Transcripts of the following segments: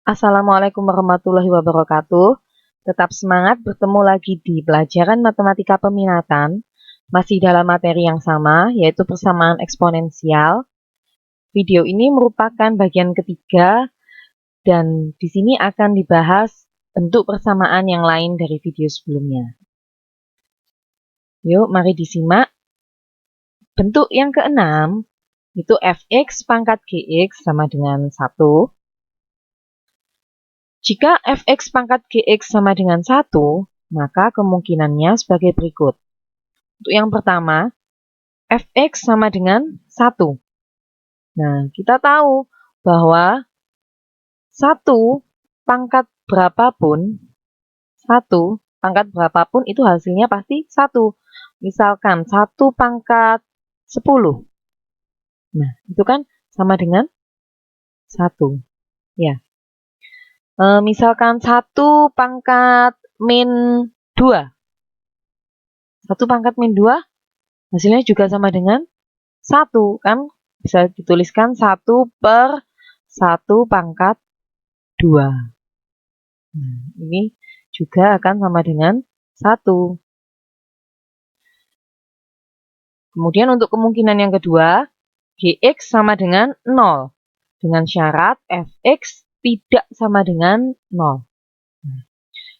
Assalamualaikum warahmatullahi wabarakatuh. Tetap semangat bertemu lagi di pelajaran matematika peminatan, masih dalam materi yang sama, yaitu persamaan eksponensial. Video ini merupakan bagian ketiga, dan di sini akan dibahas bentuk persamaan yang lain dari video sebelumnya. Yuk, mari disimak. Bentuk yang keenam, itu fx pangkat gx sama dengan 1. Jika fx pangkat gx sama dengan 1, maka kemungkinannya sebagai berikut. Untuk yang pertama, fx sama dengan 1. Nah, kita tahu bahwa 1 pangkat berapapun, 1 pangkat berapapun itu hasilnya pasti 1. Misalkan 1 pangkat 10. Nah, itu kan sama dengan 1. Ya. Misalkan 1 pangkat min 2. 1 pangkat min 2 hasilnya juga sama dengan 1. Kan bisa dituliskan 1 per 1 pangkat 2. Nah, ini juga akan sama dengan 1. Kemudian untuk kemungkinan yang kedua, gx sama dengan 0. Dengan syarat fx tidak sama dengan 0.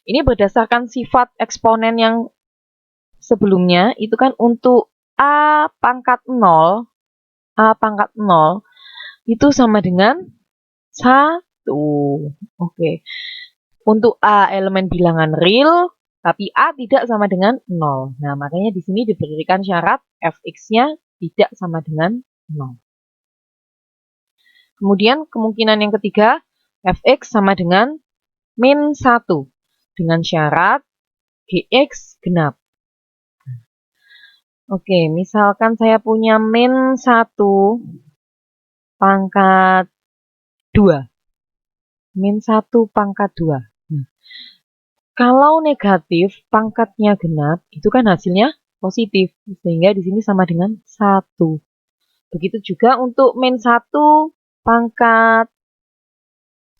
Ini berdasarkan sifat eksponen yang sebelumnya, itu kan untuk a pangkat 0, itu sama dengan 1. Oke. Untuk a elemen bilangan real, tapi a tidak sama dengan 0. Nah, makanya di sini diberikan syarat fx-nya tidak sama dengan 0. Kemudian kemungkinan yang ketiga, fx sama dengan min 1. Dengan syarat gx genap. Oke, misalkan saya punya min 1 pangkat 2. Min 1 pangkat 2. Kalau negatif, pangkatnya genap, itu kan hasilnya positif. Sehingga di sini sama dengan 1. Begitu juga untuk min 1 pangkat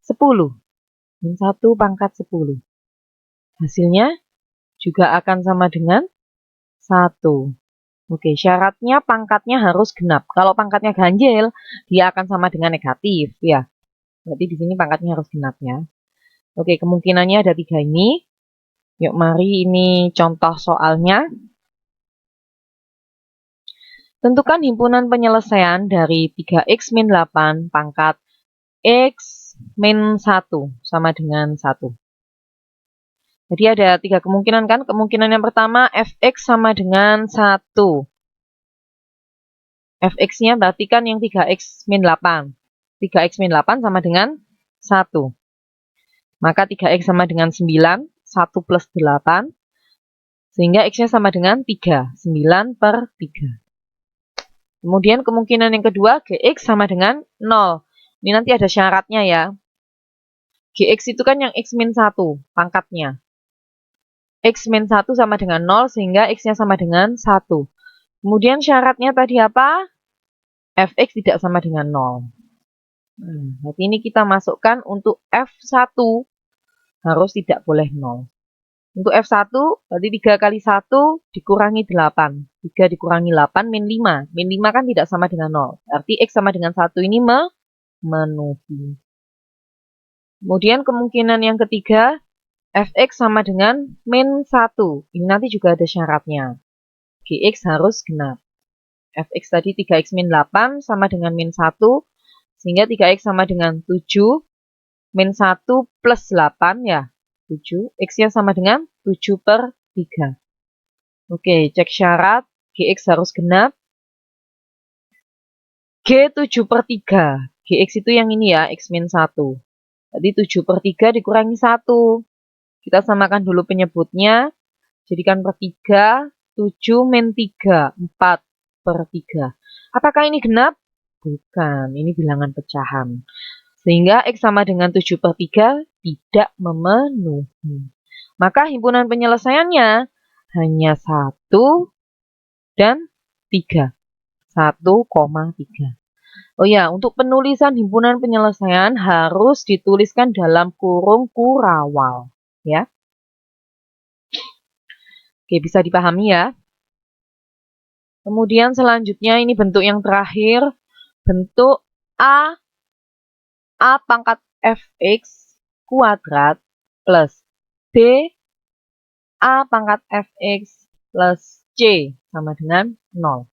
10. Min 1 pangkat 10. Hasilnya juga akan sama dengan 1. Oke, syaratnya pangkatnya harus genap. Kalau pangkatnya ganjil, dia akan sama dengan negatif. Ya, berarti di sini pangkatnya harus genap ya. Oke, kemungkinannya ada 3 ini. Yuk, mari ini contoh soalnya. Tentukan himpunan penyelesaian dari 3x min 8 pangkat x min 1 sama dengan 1. Jadi ada 3 kemungkinan kan. Kemungkinan yang pertama, fx sama dengan 1. Fx-nya berarti kan yang 3x min 8. 3x min 8 sama dengan 1. Maka 3x sama dengan 9, 1 plus 8. Sehingga x-nya sama dengan 3, 9 per 3. Kemudian kemungkinan yang kedua, gx sama dengan 0. Ini nanti ada syaratnya ya. Gx itu kan yang x min 1, pangkatnya. X min 1 sama dengan 0, sehingga x-nya sama dengan 1. Kemudian syaratnya tadi apa? Fx tidak sama dengan 0. Berarti ini kita masukkan untuk F1 harus tidak boleh 0. Untuk F1 berarti 3 kali 1 dikurangi 8. 3 dikurangi 8 min 5. Min 5 kan tidak sama dengan 0. Berarti X sama dengan 1 ini memenuhi. Kemudian kemungkinan yang ketiga, Fx sama dengan min 1. Ini nanti juga ada syaratnya. Gx harus genap. Fx tadi 3x min 8 sama dengan min 1. Sehingga 3x sama dengan 7, min 1 plus 8 ya, 7. X-nya sama dengan 7 per 3. Oke, cek syarat, Gx harus genap. G 7 per 3. Gx itu yang ini ya, X min 1. Jadi 7 per 3 dikurangi 1. Kita samakan dulu penyebutnya. Jadikan per 3, 7 min 3, 4 per 3. Apakah ini genap? Bukan, ini bilangan pecahan. Sehingga X sama dengan 7 per 3 tidak memenuhi. Maka himpunan penyelesaiannya hanya 1 dan 3. 1,3. Oh ya, untuk penulisan himpunan penyelesaian harus dituliskan dalam kurung kurawal, ya. Oke, bisa dipahami ya. Kemudian selanjutnya ini bentuk yang terakhir, bentuk A pangkat fx kuadrat plus B A pangkat fx plus C sama dengan 0.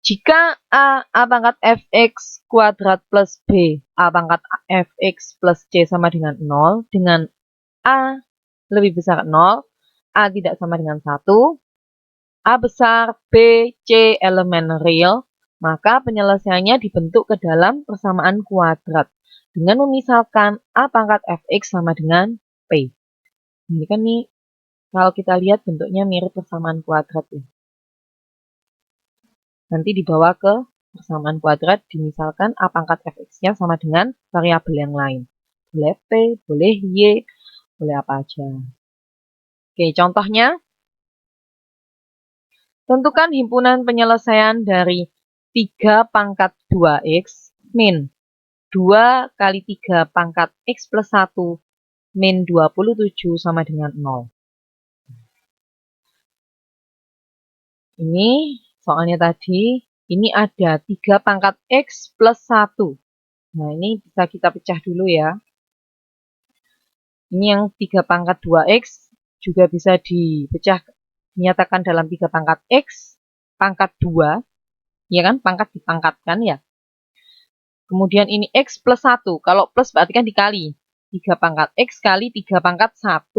Jika A pangkat fx kuadrat plus B A pangkat fx plus C sama dengan 0, dengan A lebih besar 0, A tidak sama dengan 1, A besar, B, C elemen real, maka penyelesaiannya dibentuk ke dalam persamaan kuadrat dengan memisalkan A pangkat fx sama dengan P. Ini kan nih, kalau kita lihat bentuknya mirip persamaan kuadrat ya. Nanti dibawa ke persamaan kuadrat, dimisalkan A pangkat fx-nya sama dengan variabel yang lain. Boleh P, boleh Y, boleh apa aja. Oke, contohnya. Tentukan himpunan penyelesaian dari 3 pangkat 2x min 2 kali 3 pangkat x plus 1 min 27 sama dengan 0. Ini soalnya tadi, ini ada 3 pangkat x plus 1. Nah, ini bisa kita pecah dulu ya. Ini yang 3 pangkat 2x juga bisa dipecah, dinyatakan dalam 3 pangkat x pangkat 2. Ya kan, pangkat dipangkatkan ya. Kemudian ini x plus 1. Kalau plus berarti kan dikali. 3 pangkat x kali 3 pangkat 1.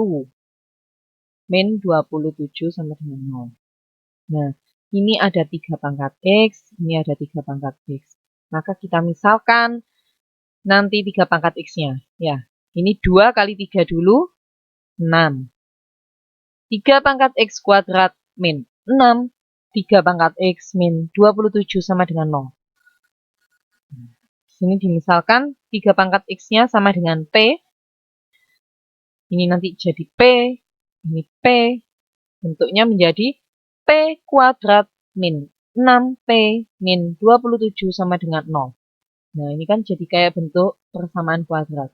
Min 27 sama dengan 0. Nah, ini ada 3 pangkat x, ini ada 3 pangkat x. Maka kita misalkan nanti 3 pangkat x-nya. Ya, ini 2 kali 3 dulu, 6. 3 pangkat x kuadrat min 6. 3 pangkat x min 27 sama dengan 0. Sini dimisalkan 3 pangkat x-nya sama dengan P. Ini nanti jadi P, ini P. Bentuknya menjadi P kuadrat min 6P min 27 sama dengan 0. Nah, ini kan jadi kayak bentuk persamaan kuadrat.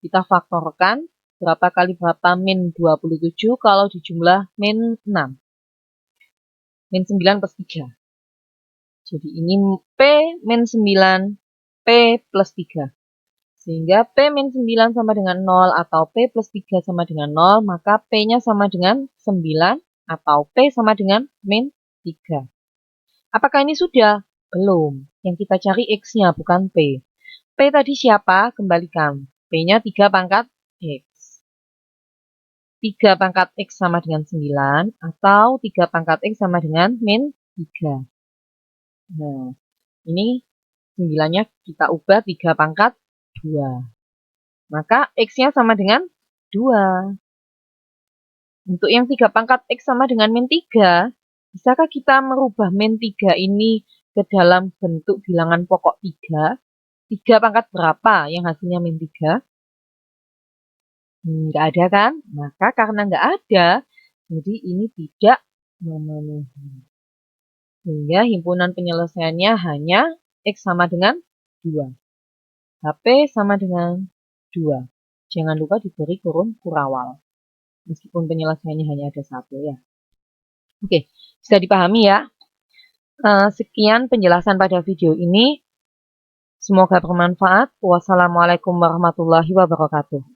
Kita faktorkan berapa kali berapa min 27 kalau dijumlah min 6. Min 9 plus 3. Jadi ini P min 9, P plus 3. Sehingga P min 9 sama dengan 0 atau P plus 3 sama dengan 0, maka P-nya sama dengan 9 atau P sama dengan min 3. Apakah ini sudah? Belum. Yang kita cari X-nya bukan P. P tadi siapa? Kembalikan. P-nya 3 pangkat X. 3 pangkat X sama dengan 9 atau 3 pangkat X sama dengan min 3. Nah, ini 9-nya kita ubah 3 pangkat 2. Maka X-nya sama dengan 2. Untuk yang 3 pangkat X sama dengan min 3, bisakah kita merubah min 3 ini ke dalam bentuk bilangan pokok 3? 3 pangkat berapa yang hasilnya min 3? Nggak ada kan? Maka karena nggak ada, jadi ini tidak memenuhi. Sehingga himpunan penyelesaiannya hanya X sama dengan 2. HP sama dengan 2. Jangan lupa diberi kurung kurawal. Meskipun penyelesaiannya hanya ada 1 ya. Oke, bisa dipahami ya. Sekian penjelasan pada video ini. Semoga bermanfaat. Wassalamualaikum warahmatullahi wabarakatuh.